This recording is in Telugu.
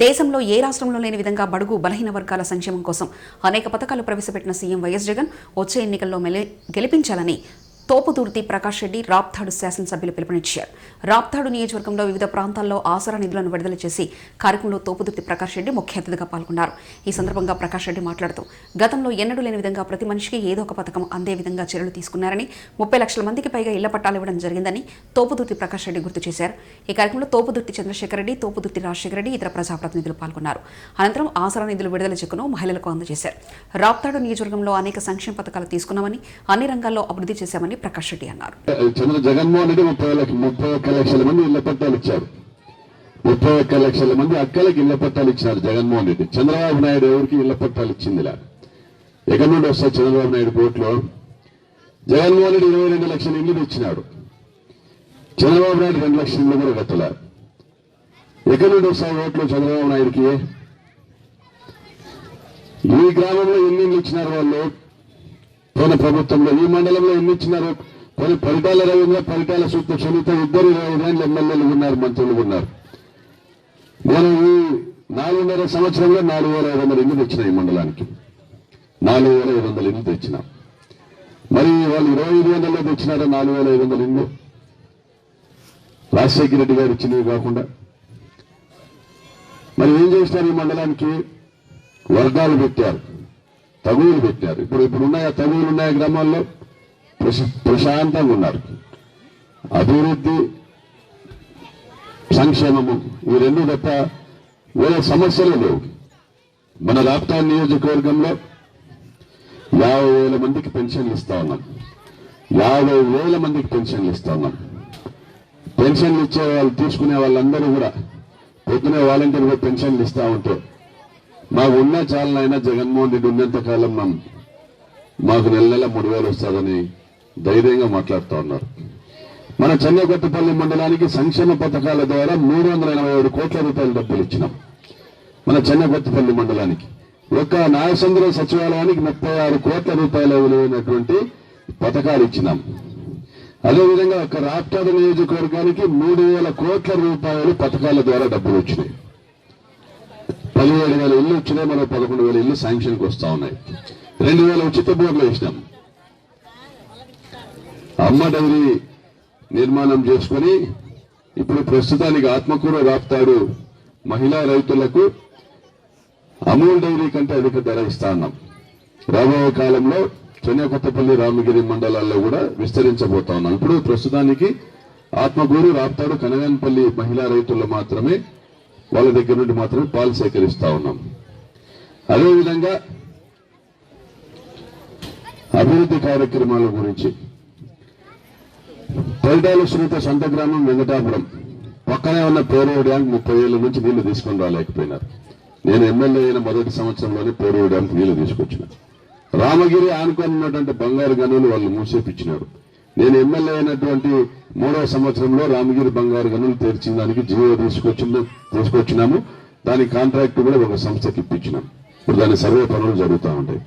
దేశంలో ఏ రాష్ట్రంలో లేని విధంగా బడుగు బలహీన వర్గాల సంక్షేమం కోసం అనేక పథకాలు ప్రవేశపెట్టిన సీఎం వైఎస్ జగన్ వచ్చే ఎన్నికల్లో గెలిపించాలని తోపుదుర్తి ప్రకాష్ రెడ్డి రాప్తాడు శాసనసభ్యులు పిలుపునిచ్చారు. రాప్తాడు నియోజకవర్గంలో వివిధ ప్రాంతాల్లో ఆసరా నిధులను విడుదల చేసి కార్యక్రమంలో తోపుదుర్తి ప్రకాష్ రెడ్డి ముఖ్య అతిథిగా పాల్గొన్నారు. ఈ సందర్భంగా ప్రకాష్ రెడ్డి మాట్లాడుతూ గతంలో ఎన్నడూ లేని విధంగా ప్రతి మనిషికి ఏదో ఒక పథకం అందే విధంగా చర్యలు తీసుకున్నారని 30 లక్షల మందికి పైగా ఇళ్ల పట్టాలు ఇవ్వడం జరిగిందని తోపుదుర్తి ప్రకాష్ రెడ్డి గుర్తు చేశారు. ఈ కార్యక్రమంలో తోపుదుర్తి చంద్రశేఖర్ రెడ్డి, తోపుదుర్తి రాజశేఖర రెడ్డి, ఇతర ప్రజాప్రతినిధులు పాల్గొన్నారు. అనంతరం ఆసరా నిధులు విడుదల చెక్కును మహిళలకు అందజేశారు. రాప్తాడు నియోజకవర్గంలో అనేక సంక్షేమ పథకాలు తీసుకున్నామని, అన్ని రంగాల్లో అభివృద్ధి చేశామని ప్రకాష్ రెడ్డి అన్నారు. జగన్మోహన్ రెడ్డి 31 లక్షల మంది ఇళ్ల పట్టాలు ఇచ్చారు. 31 లక్షల మంది అక్కలకి ఇళ్ల పట్టాలు ఇచ్చారు జగన్మోహన్ రెడ్డి. చంద్రబాబు నాయుడు ఎవరికి ఇళ్ల పట్టాలు ఇచ్చిందిలా? ఎక్కడి నుండి వస్తాయి చంద్రబాబు నాయుడు కోట్లో? జగన్మోహన్ రెడ్డి 22 లక్షల ఇల్లు ఇచ్చినాడు. చంద్రబాబు నాయుడు 2 లక్షల ఇల్లు కూడా కట్టలే. ఎక్కడి నుండి వస్తాయి ఓట్లు చంద్రబాబు నాయుడికి? ఈ గ్రామంలో ఎన్ని ఇల్లు ఇచ్చినారు వాళ్ళు పోయిన ప్రభుత్వంలో? ఈ మండలంలో ఎన్ని ఇచ్చినారు? కొన్ని పరిటాల రవీంద్ర, పరిటాల సూత్ర సునీత ఇద్దరు 25 ఎమ్మెల్యేలు ఉన్నారు, మంత్రులు ఉన్నారు. నేను ఈ 4.5 సంవత్సరంలో 4,500 ఇల్లు తెచ్చినా. ఈ మండలానికి 4,500 ఇల్లు తెచ్చినా. మరి వాళ్ళు 2500 తెచ్చినారా 4,500 ఇల్లు? రాజశేఖర రెడ్డి గారు ఇచ్చినవి కాకుండా మరి ఏం చేసినారు? ఈ మండలానికి వర్గాలు పెట్టారు, తగువులు పెట్టారు. ఇప్పుడు ఉన్నాయా తగువులు? ఉన్నాయా గ్రామాల్లో? ప్రశాంతంగా ఉన్నారు. అభివృద్ధి, సంక్షేమము ఈ రెండు తప్ప వేరే సమస్యలు లేవు. మన రాప్తాడు నియోజకవర్గంలో 50,000 మందికి పెన్షన్లు ఇస్తా ఉన్నాం. 50,000 మందికి పెన్షన్లు ఇస్తా ఉన్నాం. పెన్షన్లు ఇచ్చే వాళ్ళు, తీసుకునే వాళ్ళందరూ కూడా పొద్దునే వాలంటీర్గా పెన్షన్లు ఇస్తా ఉంటే మాకు ఉన్న చాలనైనా జగన్మోహన్ రెడ్డి ఉన్నంత కాలం మాకు నెల 3,000 వస్తుందని ధైర్యంగా మాట్లాడుతూ ఉన్నారు. మన చెన్నకొత్తపల్లి మండలానికి సంక్షేమ పథకాల ద్వారా 387 కోట్ల రూపాయల డబ్బులు ఇచ్చినాం. మన చెన్నకొత్తపల్లి మండలానికి ఒక్క నాయసంద్ర సచివాలయానికి 36 కోట్ల రూపాయల విలువైనటువంటి పథకాలు ఇచ్చినాం. అదేవిధంగా ఒక రాప్తాడు నియోజకవర్గానికి 3,000 కోట్ల రూపాయలు పథకాల ద్వారా డబ్బులు వచ్చినాయి. 17,000 ఇల్లు వచ్చినాయి. మనం 11,000 ఇల్లు శాంక్షన్కి వస్తా ఉన్నాయి. 2,000 ఉచిత బోర్లు వేసినాం. అమ్మ డైరీ నిర్మాణం చేసుకుని ఇప్పుడు ప్రస్తుతానికి ఆత్మకూరు రాప్తాడు మహిళా రైతులకు అమూల్ డైరీ కంటే అధిక ధర ఇస్తా ఉన్నాం. రాబోయే కాలంలో చెన్నకొత్తపల్లి, రామగిరి మండలాల్లో కూడా విస్తరించబోతా ఉన్నాం. ఇప్పుడు ప్రస్తుతానికి ఆత్మకూరు, రాప్తాడు, కనగన్పల్లి మహిళా రైతులు మాత్రమే, వాళ్ళ దగ్గర నుండి మాత్రమే పాలు సేకరిస్తా ఉన్నాం. అదేవిధంగా అభివృద్ధి కార్యక్రమాల గురించి పరిటాల సునీత సొంత గ్రామం వెంకటాపురం పక్కనే ఉన్న పేరూరు డ్యాం 30 ఏళ్ల నుంచి నీళ్లు తీసుకొని రాలేకపోయినారు. నేను ఎమ్మెల్యే అయిన మొదటి సంవత్సరంలోనే పేరూరు డ్యాంకి నీళ్లు తీసుకొచ్చిన. రామగిరి ఆనుకొని ఉన్నటువంటి బంగారు గనులు వాళ్ళు మూసేపించినారు. నేను ఎమ్మెల్యే అయినటువంటి 3వ సంవత్సరంలో రామగిరి బంగారు గనులు తెరిచిన దానికి జీవో తీసుకొచ్చినాము. దాని కాంట్రాక్ట్ కూడా ఒక సంస్థకి ఇప్పించినాం. ఇప్పుడు దాని సర్వే పనులు జరుగుతూ ఉంటాయి.